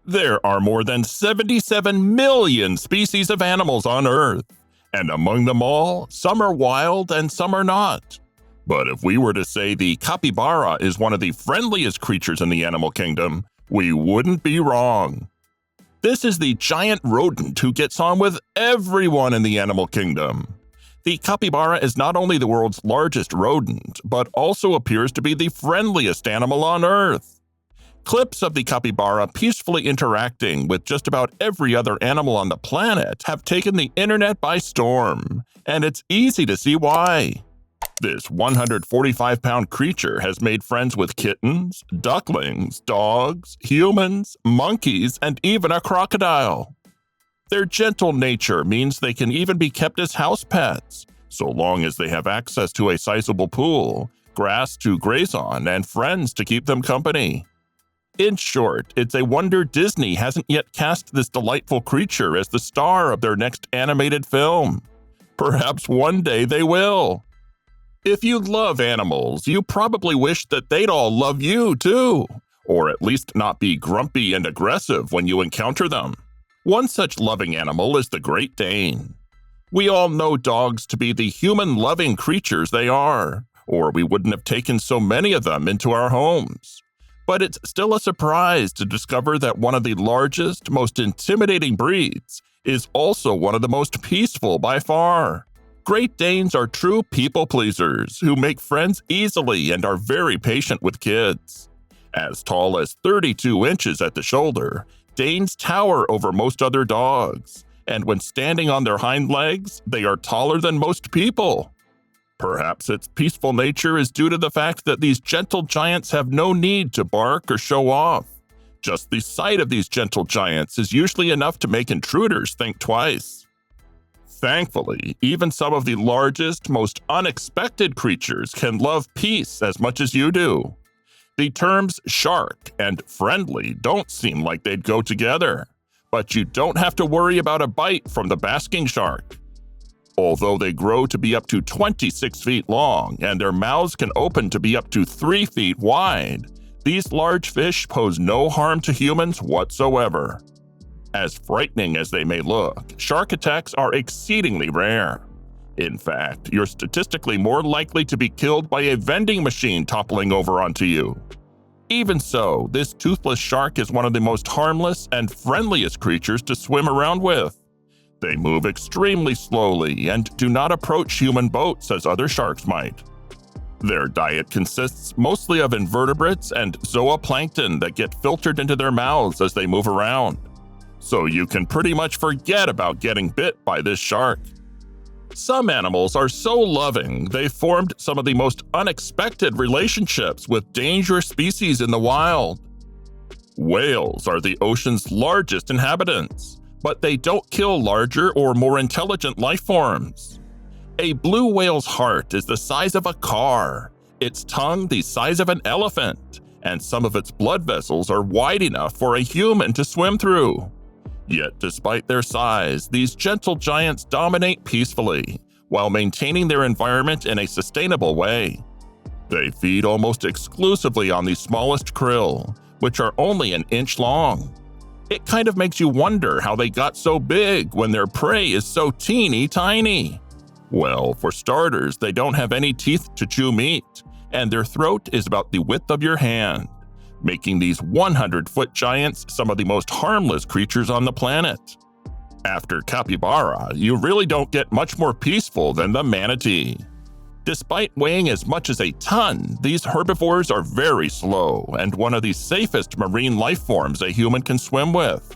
There are more than 77 million species of animals on Earth, and among them all, some are wild and some are not. But if we were to say the capybara is one of the friendliest creatures in the animal kingdom, we wouldn't be wrong. This is the giant rodent who gets on with everyone in the animal kingdom. The capybara is not only the world's largest rodent, but also appears to be the friendliest animal on Earth. Clips of the capybara peacefully interacting with just about every other animal on the planet have taken the internet by storm, and it's easy to see why. This 145-pound creature has made friends with kittens, ducklings, dogs, humans, monkeys, and even a crocodile. Their gentle nature means they can even be kept as house pets, so long as they have access to a sizable pool, grass to graze on, and friends to keep them company. In short, it's a wonder Disney hasn't yet cast this delightful creature as the star of their next animated film. Perhaps one day they will. If you love animals, you probably wish that they'd all love you too, or at least not be grumpy and aggressive when you encounter them. One such loving animal is the Great Dane. We all know dogs to be the human-loving creatures they are, or we wouldn't have taken so many of them into our homes. But it's still a surprise to discover that one of the largest, most intimidating breeds is also one of the most peaceful by far. Great Danes are true people pleasers who make friends easily and are very patient with kids. As tall as 32 inches at the shoulder, Danes tower over most other dogs, and when standing on their hind legs, they are taller than most people. Perhaps its peaceful nature is due to the fact that these gentle giants have no need to bark or show off. Just the sight of these gentle giants is usually enough to make intruders think twice. Thankfully, even some of the largest, most unexpected creatures can love peace as much as you do. The terms shark and friendly don't seem like they'd go together, but you don't have to worry about a bite from the basking shark. Although they grow to be up to 26 feet long and their mouths can open to be up to 3 feet wide, these large fish pose no harm to humans whatsoever. As frightening as they may look, shark attacks are exceedingly rare. In fact, you're statistically more likely to be killed by a vending machine toppling over onto you. Even so, this toothless shark is one of the most harmless and friendliest creatures to swim around with. They move extremely slowly and do not approach human boats as other sharks might. Their diet consists mostly of invertebrates and zooplankton that get filtered into their mouths as they move around. So you can pretty much forget about getting bit by this shark. Some animals are so loving they've formed some of the most unexpected relationships with dangerous species in the wild. Whales are the ocean's largest inhabitants, but they don't kill larger or more intelligent life forms. A blue whale's heart is the size of a car, its tongue the size of an elephant, and some of its blood vessels are wide enough for a human to swim through. Yet despite their size, these gentle giants dominate peacefully, while maintaining their environment in a sustainable way. They feed almost exclusively on the smallest krill, which are only an inch long. It kind of makes you wonder how they got so big when their prey is so teeny tiny. Well, for starters, they don't have any teeth to chew meat, and their throat is about the width of your hand, making these 100-foot giants some of the most harmless creatures on the planet. After capybara, you really don't get much more peaceful than the manatee. Despite weighing as much as a ton, these herbivores are very slow and one of the safest marine life forms a human can swim with.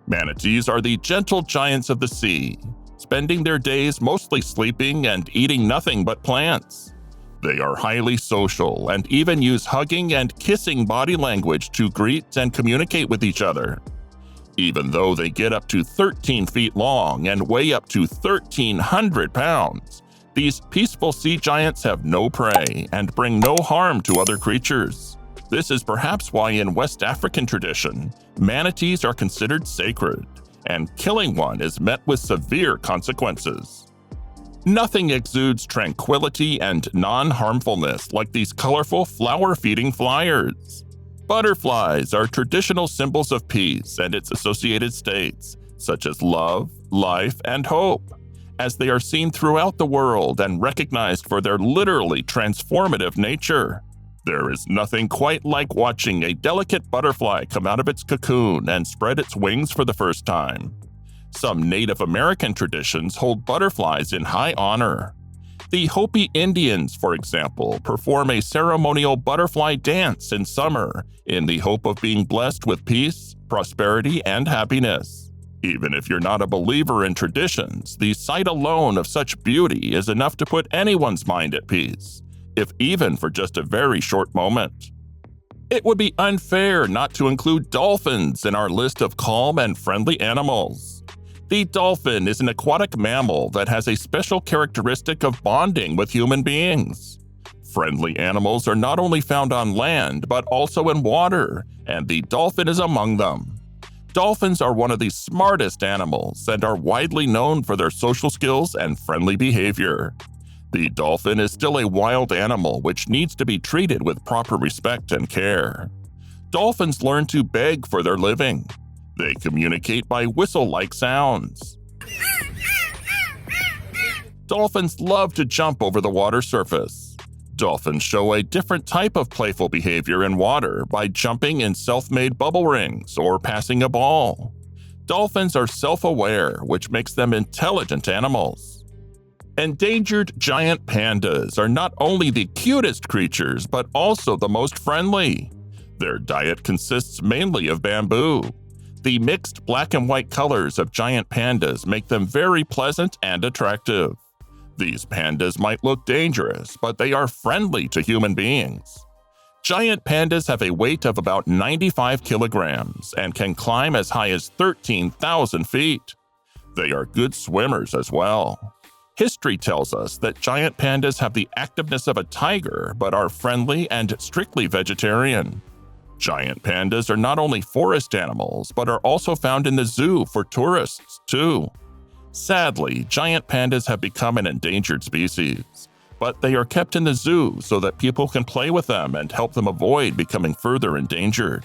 Manatees are the gentle giants of the sea, spending their days mostly sleeping and eating nothing but plants. They are highly social and even use hugging and kissing body language to greet and communicate with each other. Even though they get up to 13 feet long and weigh up to 1,300 pounds, these peaceful sea giants have no prey and bring no harm to other creatures. This is perhaps why in West African tradition, manatees are considered sacred, and killing one is met with severe consequences. Nothing exudes tranquility and non-harmfulness like these colorful flower-feeding flyers. Butterflies are traditional symbols of peace and its associated states, such as love, life, and hope, as they are seen throughout the world and recognized for their literally transformative nature. There is nothing quite like watching a delicate butterfly come out of its cocoon and spread its wings for the first time. Some Native American traditions hold butterflies in high honor. The Hopi Indians, for example, perform a ceremonial butterfly dance in summer in the hope of being blessed with peace, prosperity, and happiness. Even if you're not a believer in traditions, the sight alone of such beauty is enough to put anyone's mind at peace, if even for just a very short moment. It would be unfair not to include dolphins in our list of calm and friendly animals. The dolphin is an aquatic mammal that has a special characteristic of bonding with human beings. Friendly animals are not only found on land, but also in water, and the dolphin is among them. Dolphins are one of the smartest animals and are widely known for their social skills and friendly behavior. The dolphin is still a wild animal which needs to be treated with proper respect and care. Dolphins learn to beg for their living. They communicate by whistle-like sounds. Dolphins love to jump over the water surface. Dolphins show a different type of playful behavior in water by jumping in self-made bubble rings or passing a ball. Dolphins are self-aware, which makes them intelligent animals. Endangered giant pandas are not only the cutest creatures, but also the most friendly. Their diet consists mainly of bamboo. The mixed black and white colors of giant pandas make them very pleasant and attractive. These pandas might look dangerous, but they are friendly to human beings. Giant pandas have a weight of about 95 kilograms and can climb as high as 13,000 feet. They are good swimmers as well. History tells us that giant pandas have the activeness of a tiger, but are friendly and strictly vegetarian. Giant pandas are not only forest animals, but are also found in the zoo for tourists, too. Sadly, giant pandas have become an endangered species, but they are kept in the zoo so that people can play with them and help them avoid becoming further endangered.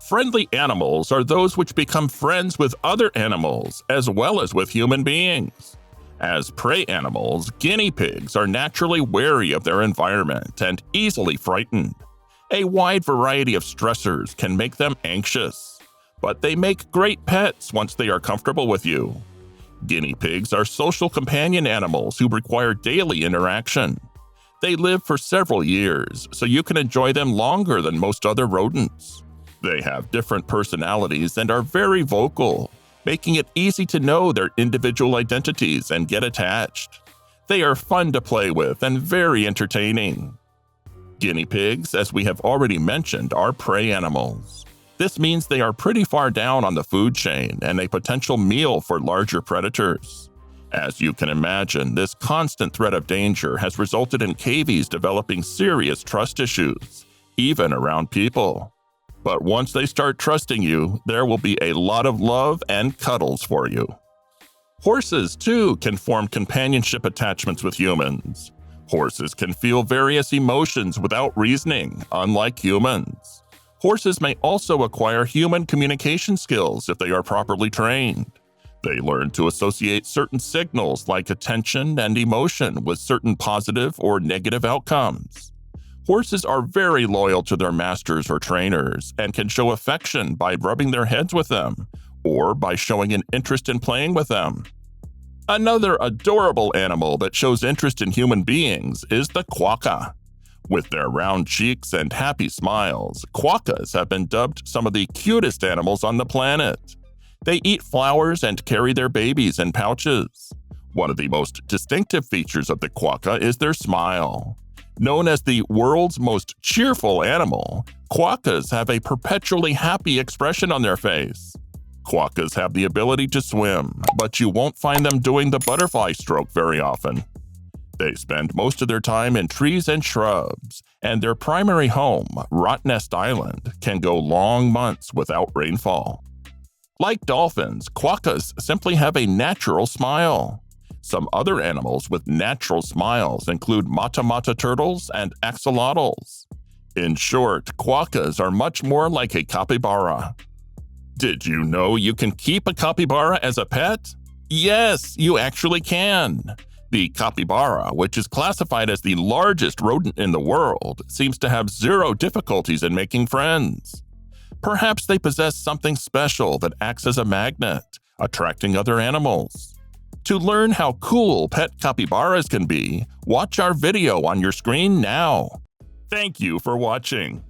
Friendly animals are those which become friends with other animals as well as with human beings. As prey animals, guinea pigs are naturally wary of their environment and easily frightened. A wide variety of stressors can make them anxious, but they make great pets once they are comfortable with you. Guinea pigs are social companion animals who require daily interaction. They live for several years, so you can enjoy them longer than most other rodents. They have different personalities and are very vocal, making it easy to know their individual identities and get attached. They are fun to play with and very entertaining. Guinea pigs, as we have already mentioned, are prey animals. This means they are pretty far down on the food chain and a potential meal for larger predators. As you can imagine, this constant threat of danger has resulted in cavies developing serious trust issues, even around people. But once they start trusting you, there will be a lot of love and cuddles for you. Horses, too, can form companionship attachments with humans. Horses can feel various emotions without reasoning, unlike humans. Horses may also acquire human communication skills if they are properly trained. They learn to associate certain signals like attention and emotion with certain positive or negative outcomes. Horses are very loyal to their masters or trainers and can show affection by rubbing their heads with them or by showing an interest in playing with them. Another adorable animal that shows interest in human beings is the quokka. With their round cheeks and happy smiles, quokkas have been dubbed some of the cutest animals on the planet. They eat flowers and carry their babies in pouches. One of the most distinctive features of the quokka is their smile. Known as the world's most cheerful animal, quokkas have a perpetually happy expression on their face. Quokkas have the ability to swim, but you won't find them doing the butterfly stroke very often. They spend most of their time in trees and shrubs, and their primary home, Rottnest Island, can go long months without rainfall. Like dolphins, quokkas simply have a natural smile. Some other animals with natural smiles include mata-mata turtles and axolotls. In short, quokkas are much more like a capybara. Did you know you can keep a capybara as a pet? Yes, you actually can. The capybara, which is classified as the largest rodent in the world, seems to have zero difficulties in making friends. Perhaps they possess something special that acts as a magnet, attracting other animals. To learn how cool pet capybaras can be, watch our video on your screen now. Thank you for watching.